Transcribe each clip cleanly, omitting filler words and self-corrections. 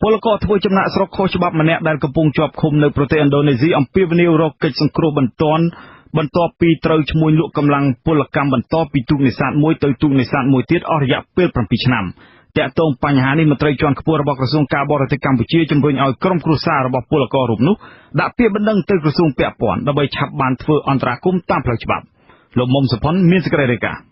ពលករធ្វើចំណាក់ស្រុកខុសច្បាប់ម្នាក់ដែលកំពុងជាប់ឃុំនៅប្រទេសឥណ្ឌូនេស៊ីអំពាវនាវរកកិច្ចសង្គ្រោះបន្ទាន់បន្ទាប់ពីត្រូវឈ្មួញលក់កម្លាំងពលកម្មបន្តពីទូកនេសាទមួយទៅទូកនេសាទមួយទៀតអស់រយៈពេល7ឆ្នាំតាក់ទងបញ្ហានេះមន្ត្រីជាន់ខ្ពស់របស់ក្រសួងការបរទេសកម្ពុជាជំរុញឲ្យក្រុមគ្រួសាររបស់ពលកររូបនោះដាក់ពាក្យបណ្ដឹងទៅក្រសួងពាក់ព័ន្ធដើម្បីឆាប់បានធ្វើអន្តរាគមន៍តាមផ្លូវច្បាប់លោកមុំសុផុនមានសេចក្តីរាយការណ៍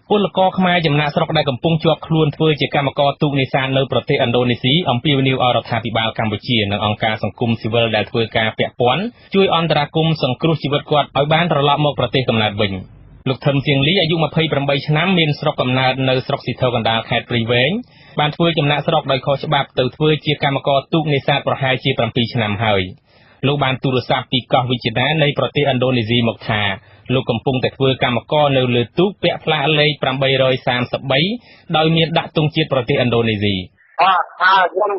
ពលករខ្មែរចំណាក់ស្រុកដែលកំពុងជាប់ខ្លួនធ្វើជាកម្មករទូកនេសាទនៅប្រទេសឥណ្ឌូនេស៊ីអំពាវនាវឲ្យរដ្ឋាភិបាលកម្ពុជានិងអង្គការសង្គមស៊ីវិលដែលធ្វើការពាក់ព័ន្ធជួយអន្តរាគមន៍សង្គ្រោះជីវិតគាត់ឲ្យបានត្រឡប់មកប្រទេសកំណើតវិញលោកថឹមសៀងលីអាយុ28ឆ្នាំមានស្រុកកំណើតនៅស្រុកស៊ីធរកណ្ដាលខេត្តព្រៃវែងបានធ្វើចំណាក់ស្រុកដោយខុសច្បាប់ទៅធ្វើជាកម្មករទូកនេសាទប្រហែលជា7ឆ្នាំហើយលោកបានទូរស័ព្ទពីកោះវិជាណានៃប្រទេសឥណ្ឌូនេស៊ីមកថាលោកកំពុងតែធ្វើកម្មករនៅលើទូកពាក់ផ្លាកលេខ833ដោយមានដាក់ទង់ជាតិប្រទេសឥណ្ឌូនេស៊ីខ្ញុំ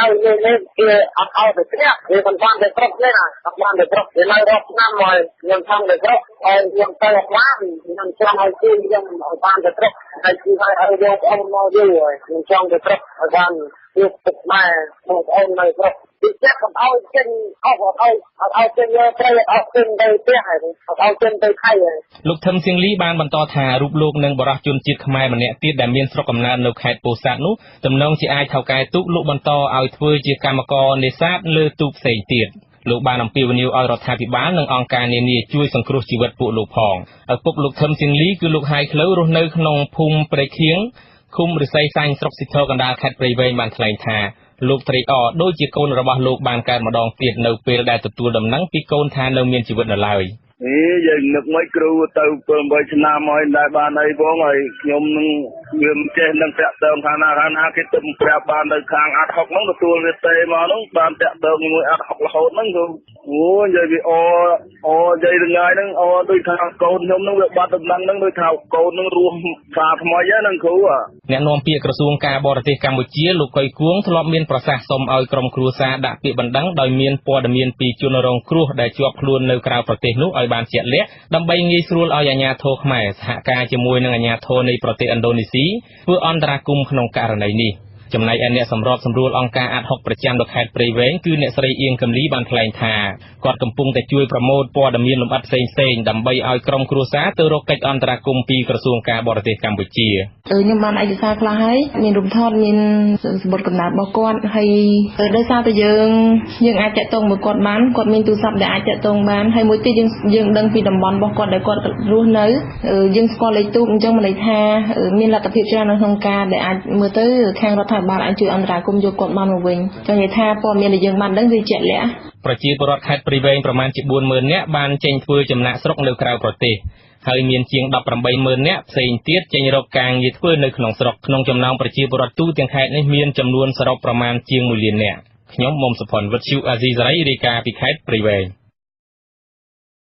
នៅនេះគេអត់ឲ្យទៅផ្ទះវាមិនបានទៅគ្រប់ទេណាអត់បានទៅគ្រប់វានៅរកឆ្នាំមកខ្ញុំចង់ទៅគ្រប់ហើយខ្ញុំទៅអត់បានខ្ញុំចង់ឲ្យគេខ្ញុំឲ្យបានទៅគ្រប់ហើយគឺឲ្យយកអ៊ំមកយូរហើយខ្ញុំចង់ទៅគ្រប់ឲ្យបានយកទឹកម៉ែបងប្អូននៅគ្រប់ពីចិត្តកុំឲ្យចេញអស់អត់ឲ្យចេញយកត្រីអត់ចេញទៅផ្ទះហើយអត់ឲ្យចេញទៅថៃហើយលោកថឹមសៀងលីបានបន្តថារូបលោកនិងបរិសុទ្ធជនជាតិខ្មែរម្នាក់ទៀតដែលមានស្រុកកំណើតនៅខេត្តពោធិ៍សាត់នោះទំនងជាអាចថៅកែទូកលោកបន្តឲ្យធ្វើជាកម្មករនេសាទលើទូកផ្សេងទៀតលោកបានអំពាវនាវឲ្យរដ្ឋាភិបាលនិងអង្គការនានាជួយសង្គ្រោះជីវិតពួកលោកផងឪពុកលោកថឹមសៀងលីគឺលោកហាយខ្លូវរស់នៅក្នុងភូមិព្រៃខៀងឃុំរិស័យសាញ់ស្រុកស៊ីធរកណ្ដាលខេត្តព្រៃវែងបានថ្លែងថាលោកត្រេកអរដូចជាកូនរបស់លោកបានកើតម្ដងទៀតនៅពេលដែលទទួលដំណឹងពីកូនថានៅមានជីវិតនៅឡើយយើងនឹកមិនគ្រូទៅ7ឆ្នាំហើយដែលបានអីផងហើយខ្ញុំនឹងវាមិនចេះនឹងតាក់ទងថាណាគេទៅប្រាប់បាននៅខាងអាត់ហុកហ្នឹងទទួលវាទេមកហ្នឹងបានតាក់ទងជាមួយអាត់ហុករហូតហ្នឹងគឺនិយាយវានិយាយរងាយហ្នឹងដូចថាកូនខ្ញុំហ្នឹងវាបាត់ដំណឹងហ្នឹងដូចថាកូនហ្នឹងរស់សាថ្មីហ្នឹងគ្រូអ្នកនាំពាក្យក្រសួងការបរទេសកម្ពុជាលោកកុយគួងធ្លាប់មានប្រសាសន៍សុំឲ្យក្រុមគ្រួសារដាក់ពាក្យបណ្ដឹងដោយមានព័ត៌មានពីជនរងគ្រោះដែលជាប់ខ្លួននៅក្រៅប្រទេសនោះឲ្យបានជាក់លាក់ដើម្បីងាយស្រួលឲ្យអាជ្ញាធរខ្មែរសហការជាមួយនឹងអាជ្ញាធរនៃប្រទេសឥណ្ឌូនេស៊ីធ្វើអន្តរាគមន៍ក្នុងករណីនេះចំណែកឯអ្នកសម្របសម្រួលអង្គការអាត់ហុកប្រចាំនៅខេត្តព្រៃវែងគឺអ្នកស្រីអៀងកំលីបានថ្លែងថាគាត់កំពុងតែជួយប្រមូលព័ត៌មានលម្អិតផ្សេងៗដើម្បីឲ្យក្រុមគ្រួសារទៅរកកិច្ចអន្តរាគមន៍ពីក្រសួងការបរទេសកម្ពុជាខ្ញុំបានឯកសារខ្លះហើយមានរូបថតមានសម្បត្តិកំណើតរបស់គាត់ហើយដោយសារតែយើងអាចតាក់ទងមួយគាត់បានគាត់មានទូរស័ព្ទដែលអាចតាក់ទងបានហើយមួយទៀតយើងដឹងពីតំបន់របស់គាត់ដែលគាត់រស់នៅយើងស្គាល់លេខទូកអញ្ចឹងមិនន័យថាមានលទ្ធភាពច្រើននៅក្នុងការដែលអាចមើលទៅខាងរដ្ឋាភិបាលអាចជួយអន្តរាគមន៍យកគាត់បានមកវិញចង់និយាយថាព័ត៌មានដែលយើងបានដឹងវាជាក់លាក់ប្រជាពលរដ្ឋខេត្តព្រៃវែងប្រមាណជា 40,000 នាក់បានចេញធ្វើចំណាក់ស្រុកនៅក្រៅប្រទេសហើយមានជាង 18,000 នាក់ផ្សេងទៀតចេញរកការងារធ្វើនៅក្នុងស្រុកក្នុងចំណោមប្រជាពលរដ្ឋទូទាំងខេត្តនេះមានចំនួនសរុបប្រមាណជាង 1 លាននាក់ខ្ញុំមុំសុផុនវិទ្យុអាស៊ីសេរីរាយការណ៍ពីខេត្តព្រៃវែង